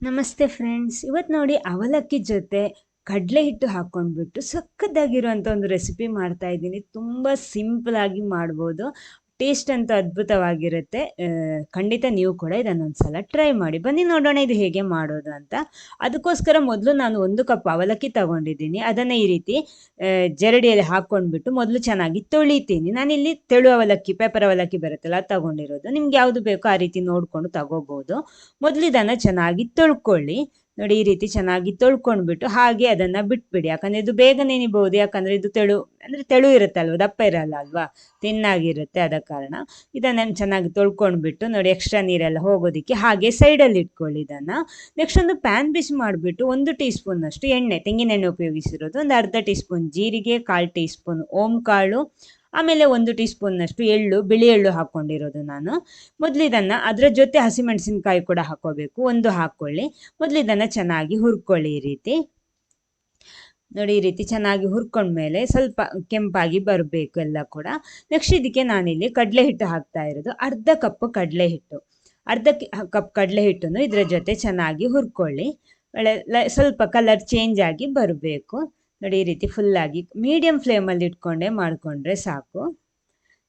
ನಮಸ್ತೆ ಫ್ರೆಂಡ್ಸ್. ಇವತ್ತು ನೋಡಿ ಅವಲಕ್ಕಿ ಜೊತೆ ಕಡಲೆ ಹಿಟ್ಟು ಹಾಕ್ಕೊಂಡ್ಬಿಟ್ಟು ಸಖತ್ತಾಗಿರುವಂಥ ಒಂದು ರೆಸಿಪಿ ಮಾಡ್ತಾ ಇದ್ದೀನಿ. ತುಂಬ ಸಿಂಪಲ್ ಆಗಿ ಮಾಡ್ಬೋದು. ಟೇಸ್ಟ್ ಅಂತೂ ಅದ್ಭುತವಾಗಿರುತ್ತೆ. ಖಂಡಿತ ನೀವು ಕೂಡ ಇದನ್ನೊಂದು ಸಲ ಟ್ರೈ ಮಾಡಿ. ಬನ್ನಿ ನೋಡೋಣ ಇದು ಹೇಗೆ ಮಾಡೋದು ಅಂತ. ಅದಕ್ಕೋಸ್ಕರ ಮೊದಲು ನಾನು 1 ಕಪ್ ಅವಲಕ್ಕಿ ತಗೊಂಡಿದ್ದೀನಿ. ಅದನ್ನು ಈ ರೀತಿ ಜರಡಿಯಲ್ಲಿ ಹಾಕ್ಕೊಂಡ್ಬಿಟ್ಟು ಮೊದಲು ಚೆನ್ನಾಗಿ ತೊಳಿತೀನಿ. ನಾನಿಲ್ಲಿ ತೆಳು ಅವಲಕ್ಕಿ, ಪೇಪರ್ ಅವಲಕ್ಕಿ ಬರುತ್ತಲ್ಲ ಅದು ತಗೊಂಡಿರೋದು. ನಿಮ್ಗೆ ಯಾವುದು ಬೇಕೋ ಆ ರೀತಿ ನೋಡಿಕೊಂಡು ತಗೋಬೋದು. ಮೊದಲು ಇದನ್ನು ಚೆನ್ನಾಗಿ ತೊಳ್ಕೊಳ್ಳಿ. ನೋಡಿ ಈ ರೀತಿ ಚೆನ್ನಾಗಿ ತೊಳ್ಕೊಂಡ್ಬಿಟ್ಟು ಹಾಗೆ ಅದನ್ನು ಬಿಟ್ಬಿಡಿ. ಯಾಕಂದರೆ ಇದು ಬೇಗ ನೆನಿಬಹುದು. ಯಾಕಂದರೆ ಇದು ತೆಳು ಇರುತ್ತಲ್ವ, ದಪ್ಪ ಇರಲ್ಲ ಅಲ್ವಾ, ತಿನ್ನಾಗಿರುತ್ತೆ. ಆದ ಕಾರಣ ಇದನ್ನು ಚೆನ್ನಾಗಿ ತೊಳ್ಕೊಂಡ್ಬಿಟ್ಟು ನೋಡಿ ಎಕ್ಸ್ಟ್ರಾ ನೀರೆಲ್ಲ ಹೋಗೋದಕ್ಕೆ ಹಾಗೆ ಸೈಡಲ್ಲಿ ಇಟ್ಕೊಳ್ಳಿ ಇದನ್ನು. ನೆಕ್ಸ್ಟ್ ಒಂದು ಪ್ಯಾನ್ ಬಿಸಿ ಮಾಡಿಬಿಟ್ಟು 1 ಟೀ ಸ್ಪೂನ್ನಷ್ಟು ಎಣ್ಣೆ, ತೆಂಗಿನೆಣ್ಣೆ ಉಪಯೋಗಿಸಿರೋದು, ಒಂದು ಅರ್ಧ ಟೀ ಸ್ಪೂನ್ ಜೀರಿಗೆ, 1/4 ಟೀ ಸ್ಪೂನ್ ಓಂಕಾಳು, ಆಮೇಲೆ 1 ಟೀ ಸ್ಪೂನ್ನಷ್ಟು ಎಳ್ಳು, ಬಿಳಿ ಎಳ್ಳು ಹಾಕ್ಕೊಂಡಿರೋದು ನಾನು. ಮೊದಲು ಇದನ್ನು ಅದರ ಜೊತೆ ಹಸಿಮೆಣಸಿನ್ಕಾಯಿ ಕೂಡ ಹಾಕ್ಕೋಬೇಕು, ಒಂದು ಹಾಕ್ಕೊಳ್ಳಿ. ಮೊದಲು ಇದನ್ನು ಚೆನ್ನಾಗಿ ಹುರ್ಕೊಳ್ಳಿ ಈ ರೀತಿ. ನೋಡಿ ಈ ರೀತಿ ಚೆನ್ನಾಗಿ ಹುರ್ಕೊಂಡ್ಮೇಲೆ ಸ್ವಲ್ಪ ಕೆಂಪಾಗಿ ಬರಬೇಕು ಎಲ್ಲ ಕೂಡ. ನೆಕ್ಸ್ಟ್ ಇದಕ್ಕೆ ನಾನಿಲ್ಲಿ ಕಡಲೆ ಹಿಟ್ಟು ಹಾಕ್ತಾ ಇರೋದು, ಅರ್ಧ ಕಪ್ ಕಡಲೆ ಹಿಟ್ಟು. ಅರ್ಧ ಕಪ್ ಕಡಲೆ ಹಿಟ್ಟನ್ನು ಇದರ ಜೊತೆ ಚೆನ್ನಾಗಿ ಹುರ್ಕೊಳ್ಳಿ. ಸ್ವಲ್ಪ ಕಲರ್ ಚೇಂಜ್ ಆಗಿ ಬರಬೇಕು. ನೋಡಿ ಈ ರೀತಿ ಫುಲ್ಲಾಗಿ ಮೀಡಿಯಮ್ ಫ್ಲೇಮಲ್ಲಿ ಇಟ್ಕೊಂಡೇ ಮಾಡಿಕೊಂಡ್ರೆ ಸಾಕು.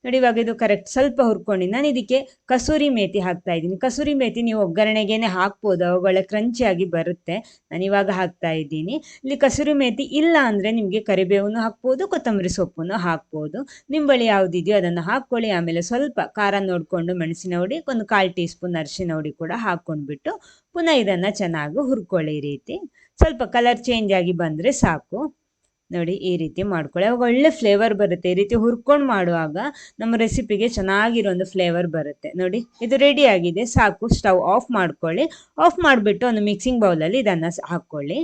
ನೋಡಿ ಇವಾಗ ಇದು ಕರೆಕ್ಟ್ ಸ್ವಲ್ಪ ಹುರ್ಕೊಂಡು ನಾನು ಇದಕ್ಕೆ ಕಸೂರಿ ಮೇಥಿ ಹಾಕ್ತಾ ಇದ್ದೀನಿ. ಕಸೂರಿ ಮೇಥಿ ನೀವು ಒಗ್ಗರಣೆಗೇನೆ ಹಾಕ್ಬೋದು, ಅವುಗಳ ಕ್ರಂಚಿಯಾಗಿ ಬರುತ್ತೆ. ನಾನು ಇವಾಗ ಹಾಕ್ತಾ ಇದ್ದೀನಿ. ಇಲ್ಲಿ ಕಸೂರಿ ಮೇಥಿ ಇಲ್ಲ ಅಂದರೆ ನಿಮಗೆ ಕರಿಬೇವನ್ನು ಹಾಕ್ಬೋದು, ಕೊತ್ತಂಬರಿ ಸೊಪ್ಪನ್ನು ಹಾಕ್ಬೋದು. ನಿಮ್ಮ ಬಳಿ ಯಾವುದಿದೆಯೋ ಅದನ್ನು ಹಾಕ್ಕೊಳ್ಳಿ. ಆಮೇಲೆ ಸ್ವಲ್ಪ ಖಾರ ನೋಡಿಕೊಂಡು ಮೆಣಸಿನ ಹುಡಿ, ಒಂದು 1/4 ಟೀ ಸ್ಪೂನ್ ಅರಿಶಿನ ಹುಡಿ ಕೂಡ ಹಾಕ್ಕೊಂಡ್ಬಿಟ್ಟು ಪುನಃ ಇದನ್ನು ಚೆನ್ನಾಗಿ ಹುರ್ಕೊಳ್ಳಿ ಈ ರೀತಿ. ಸ್ವಲ್ಪ ಕಲರ್ ಚೇಂಜ್ ಆಗಿ ಬಂದರೆ ಸಾಕು. ನೋಡಿ ಈ ರೀತಿ ಮಾಡ್ಕೊಳ್ಳಿ, ಅವಾಗ ಒಳ್ಳೆ ಫ್ಲೇವರ್ ಬರುತ್ತೆ. ಈ ರೀತಿ ಹುರ್ಕೊಂಡು ಮಾಡುವಾಗ ನಮ್ಮ ರೆಸಿಪಿಗೆ ಚೆನ್ನಾಗಿರೋ ಒಂದು ಫ್ಲೇವರ್ ಬರುತ್ತೆ. ನೋಡಿ ಇದು ರೆಡಿ ಆಗಿದೆ, ಸಾಕು. ಸ್ಟವ್ ಆಫ್ ಮಾಡ್ಕೊಳ್ಳಿ. ಆಫ್ ಮಾಡಿಬಿಟ್ಟು ಒಂದು ಮಿಕ್ಸಿಂಗ್ ಬೌಲಲ್ಲಿ ಇದನ್ನು ಹಾಕ್ಕೊಳ್ಳಿ.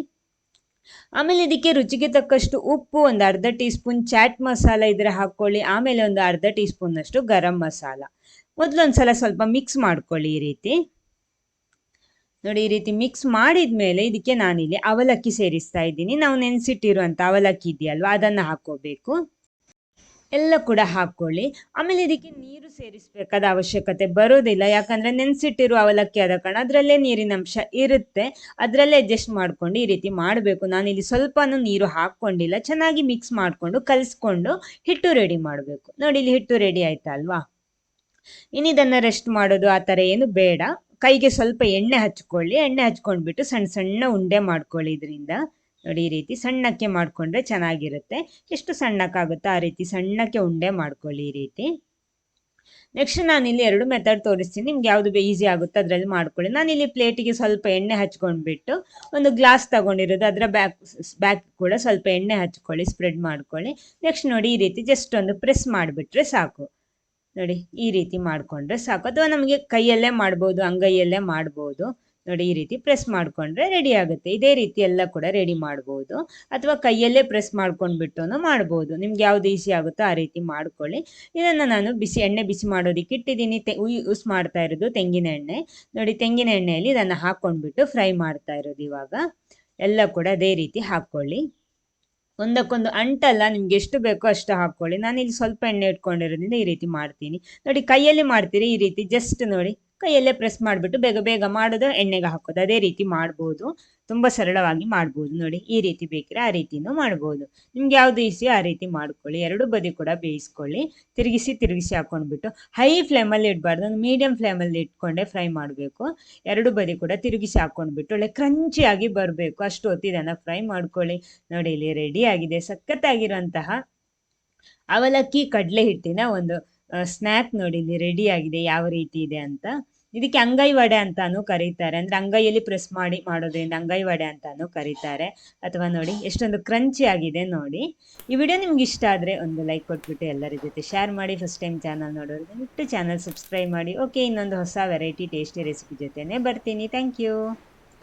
ಆಮೇಲೆ ಇದಕ್ಕೆ ರುಚಿಗೆ ತಕ್ಕಷ್ಟು ಉಪ್ಪು, ಒಂದು ಅರ್ಧ ಟೀ ಸ್ಪೂನ್ ಚಾಟ್ ಮಸಾಲ ಇದ್ರೆ ಹಾಕ್ಕೊಳ್ಳಿ. ಆಮೇಲೆ ಒಂದು ಅರ್ಧ ಟೀ ಸ್ಪೂನ್ನಷ್ಟು ಗರಂ ಮಸಾಲ. ಮೊದಲೊಂದ್ಸಲ ಸ್ವಲ್ಪ ಮಿಕ್ಸ್ ಮಾಡ್ಕೊಳ್ಳಿ ಈ ರೀತಿ. ನೋಡಿ ಈ ರೀತಿ ಮಿಕ್ಸ್ ಮಾಡಿದ ಮೇಲೆ ಇದಕ್ಕೆ ನಾನಿಲ್ಲಿ ಅವಲಕ್ಕಿ ಸೇರಿಸ್ತಾ ಇದ್ದೀನಿ. ನಾವು ನೆನೆಸಿಟ್ಟಿರುವಂಥ ಅವಲಕ್ಕಿ ಇದೆಯಲ್ವ ಅದನ್ನು ಹಾಕ್ಕೋಬೇಕು. ಎಲ್ಲ ಕೂಡ ಹಾಕ್ಕೊಳ್ಳಿ. ಆಮೇಲೆ ಇದಕ್ಕೆ ನೀರು ಸೇರಿಸಬೇಕಾದ ಅವಶ್ಯಕತೆ ಬರೋದಿಲ್ಲ, ಯಾಕಂದರೆ ನೆನೆಸಿಟ್ಟಿರುವ ಅವಲಕ್ಕಿ ಆದ ಕಾರಣ ಅದರಲ್ಲೇ ನೀರಿನ ಅಂಶ ಇರುತ್ತೆ. ಅದರಲ್ಲೇ ಅಡ್ಜಸ್ಟ್ ಮಾಡ್ಕೊಂಡು ಈ ರೀತಿ ಮಾಡಬೇಕು. ನಾನಿಲ್ಲಿ ಸ್ವಲ್ಪನೂ ನೀರು ಹಾಕ್ಕೊಂಡಿಲ್ಲ. ಚೆನ್ನಾಗಿ ಮಿಕ್ಸ್ ಮಾಡಿಕೊಂಡು ಕಲಿಸ್ಕೊಂಡು ಹಿಟ್ಟು ರೆಡಿ ಮಾಡಬೇಕು. ನೋಡಿ ಇಲ್ಲಿ ಹಿಟ್ಟು ರೆಡಿ ಆಯ್ತಾ ಅಲ್ವಾ. ಇನ್ನಿದನ್ನು ರೆಸ್ಟ್ ಮಾಡೋದು ಆ ಥರ ಏನು ಬೇಡ. ಕೈಗೆ ಸ್ವಲ್ಪ ಎಣ್ಣೆ ಹಚ್ಕೊಳ್ಳಿ. ಎಣ್ಣೆ ಹಚ್ಕೊಂಡ್ಬಿಟ್ಟು ಸಣ್ಣ ಸಣ್ಣ ಉಂಡೆ ಮಾಡ್ಕೊಳ್ಳಿ ಇದರಿಂದ. ನೋಡಿ ಈ ರೀತಿ ಸಣ್ಣಕ್ಕೆ ಮಾಡಿಕೊಂಡ್ರೆ ಚೆನ್ನಾಗಿರುತ್ತೆ. ಎಷ್ಟು ಸಣ್ಣಕ್ಕಾಗುತ್ತೋ ಆ ರೀತಿ ಸಣ್ಣಕ್ಕೆ ಉಂಡೆ ಮಾಡ್ಕೊಳ್ಳಿ ಈ ರೀತಿ. ನೆಕ್ಸ್ಟ್ ನಾನಿಲ್ಲಿ 2 ಮೆಥಡ್ ತೋರಿಸ್ತೀನಿ. ನಿಮ್ಗೆ ಯಾವುದು ಈಸಿ ಆಗುತ್ತೋ ಅದರಲ್ಲಿ ಮಾಡ್ಕೊಳ್ಳಿ. ನಾನಿಲ್ಲಿ ಪ್ಲೇಟಿಗೆ ಸ್ವಲ್ಪ ಎಣ್ಣೆ ಹಚ್ಕೊಂಡ್ಬಿಟ್ಟು ಒಂದು ಗ್ಲಾಸ್ ತಗೊಂಡಿರೋದು, ಅದರ ಬ್ಯಾಕ್ ಕೂಡ ಸ್ವಲ್ಪ ಎಣ್ಣೆ ಹಚ್ಕೊಳ್ಳಿ, ಸ್ಪ್ರೆಡ್ ಮಾಡ್ಕೊಳ್ಳಿ. ನೆಕ್ಸ್ಟ್ ನೋಡಿ ಈ ರೀತಿ ಜಸ್ಟ್ ಒಂದು ಪ್ರೆಸ್ ಮಾಡಿಬಿಟ್ರೆ ಸಾಕು. ನೋಡಿ ಈ ರೀತಿ ಮಾಡಿಕೊಂಡ್ರೆ ಸಾಕು. ಅಥವಾ ನಮಗೆ ಕೈಯಲ್ಲೇ ಮಾಡ್ಬೋದು, ಅಂಗೈಯಲ್ಲೇ ಮಾಡ್ಬೋದು. ನೋಡಿ ಈ ರೀತಿ ಪ್ರೆಸ್ ಮಾಡಿಕೊಂಡ್ರೆ ರೆಡಿ ಆಗುತ್ತೆ. ಇದೇ ರೀತಿ ಎಲ್ಲ ಕೂಡ ರೆಡಿ ಮಾಡ್ಬೋದು, ಅಥವಾ ಕೈಯಲ್ಲೇ ಪ್ರೆಸ್ ಮಾಡ್ಕೊಂಡ್ಬಿಟ್ಟು ಮಾಡ್ಬೋದು. ನಿಮ್ಗೆ ಯಾವ್ದು ಈಸಿ ಆಗುತ್ತೋ ಆ ರೀತಿ ಮಾಡ್ಕೊಳ್ಳಿ. ಇದನ್ನು ನಾನು ಎಣ್ಣೆ ಬಿಸಿ ಮಾಡೋದಕ್ಕೆ ಇಟ್ಟಿದ್ದೀನಿ. ಯೂಸ್ ಮಾಡ್ತಾ ಇರೋದು ತೆಂಗಿನ ಎಣ್ಣೆ. ನೋಡಿ ತೆಂಗಿನ ಎಣ್ಣೆಯಲ್ಲಿ ಇದನ್ನು ಹಾಕ್ಕೊಂಡ್ಬಿಟ್ಟು ಫ್ರೈ ಮಾಡ್ತಾ ಇರೋದು ಇವಾಗ. ಎಲ್ಲ ಕೂಡ ಅದೇ ರೀತಿ ಹಾಕ್ಕೊಳ್ಳಿ. ಒಂದಕ್ಕೊಂದು ಅಂಟಲ್ಲ, ನಿಮ್ಗೆ ಎಷ್ಟು ಬೇಕೋ ಅಷ್ಟು ಹಾಕ್ಕೊಳ್ಳಿ. ನಾನಿಲ್ಲಿ ಸ್ವಲ್ಪ ಎಣ್ಣೆ ಇಟ್ಕೊಂಡಿರೋದ್ರಿಂದ ಈ ರೀತಿ ಮಾಡ್ತೀನಿ. ನೋಡಿ ಕೈಯಲ್ಲಿ ಮಾಡ್ತೀರಿ ಈ ರೀತಿ ಜಸ್ಟ್ ನೋಡಿ ಕೈಯಲ್ಲೇ ಪ್ರೆಸ್ ಮಾಡಿಬಿಟ್ಟು ಬೇಗ ಬೇಗ ಮಾಡೋದು, ಎಣ್ಣೆಗೆ ಹಾಕೋದು, ಅದೇ ರೀತಿ ಮಾಡ್ಬೋದು. ತುಂಬ ಸರಳವಾಗಿ ಮಾಡ್ಬೋದು. ನೋಡಿ ಈ ರೀತಿ ಬೇಕಿದ್ರೆ ಆ ರೀತಿನೂ ಮಾಡ್ಬೋದು. ನಿಮ್ಗೆ ಯಾವುದು ಈಸಿ ಆ ರೀತಿ ಮಾಡ್ಕೊಳ್ಳಿ. 2 ಬದಿ ಕೂಡ ಬೇಯಿಸ್ಕೊಳ್ಳಿ. ತಿರುಗಿಸಿ ಹಾಕೊಂಡ್ಬಿಟ್ಟು ಹೈ ಫ್ಲೇಮಲ್ಲಿ ಇಡಬಾರ್ದು, ಒಂದು ಮೀಡಿಯಂ ಫ್ಲೇಮಲ್ಲಿ ಇಟ್ಕೊಂಡೆ ಫ್ರೈ ಮಾಡಬೇಕು. 2 ಬದಿ ಕೂಡ ತಿರುಗಿಸಿ ಹಾಕೊಂಡ್ಬಿಟ್ಟು ಒಳ್ಳೆ ಕ್ರಂಚಿಯಾಗಿ ಬರಬೇಕು, ಅಷ್ಟು ಹೊತ್ತು ಇದನ್ನು ಫ್ರೈ ಮಾಡ್ಕೊಳ್ಳಿ. ನೋಡಿ ಇಲ್ಲಿ ರೆಡಿ ಆಗಿದೆ ಸಖತ್ತಾಗಿರುವಂತಹ ಅವಲಕ್ಕಿ ಕಡಲೆ ಹಿಟ್ಟಿನ ಒಂದು ಸ್ನ್ಯಾಕ್. ನೋಡಿ ಇಲ್ಲಿ ರೆಡಿ ಆಗಿದೆ ಯಾವ ರೀತಿ ಇದೆ ಅಂತ. ಇದಕ್ಕೆ ಅಂಗೈ ವಡೆ ಅಂತಾನು ಕರೀತಾರೆ, ಅಂದರೆ ಅಂಗೈಯಲ್ಲಿ ಪ್ರೆಸ್ ಮಾಡಿ ಮಾಡೋದ್ರಿಂದ ಅಂಗೈ ವಡೆ ಅಂತಾನು ಕರೀತಾರೆ. ಅಥವಾ ನೋಡಿ ಎಷ್ಟೊಂದು ಕ್ರಂಚಿ ಆಗಿದೆ ನೋಡಿ. ಈ ವಿಡಿಯೋ ನಿಮ್ಗೆ ಇಷ್ಟ ಆದರೆ ಒಂದು ಲೈಕ್ ಕೊಟ್ಬಿಟ್ಟು ಎಲ್ಲರ ಜೊತೆ ಶೇರ್ ಮಾಡಿ. ಫಸ್ಟ್ ಟೈಮ್ ಚಾನಲ್ ನೋಡೋರು ದಯವಿಟ್ಟು ಚಾನಲ್ ಸಬ್ಸ್ಕ್ರೈಬ್ ಮಾಡಿ. ಓಕೆ, ಇನ್ನೊಂದು ಹೊಸ ವೆರೈಟಿ ಟೇಸ್ಟಿ ರೆಸಿಪಿ ಜೊತೆನೇ ಬರ್ತೀನಿ. Thank you.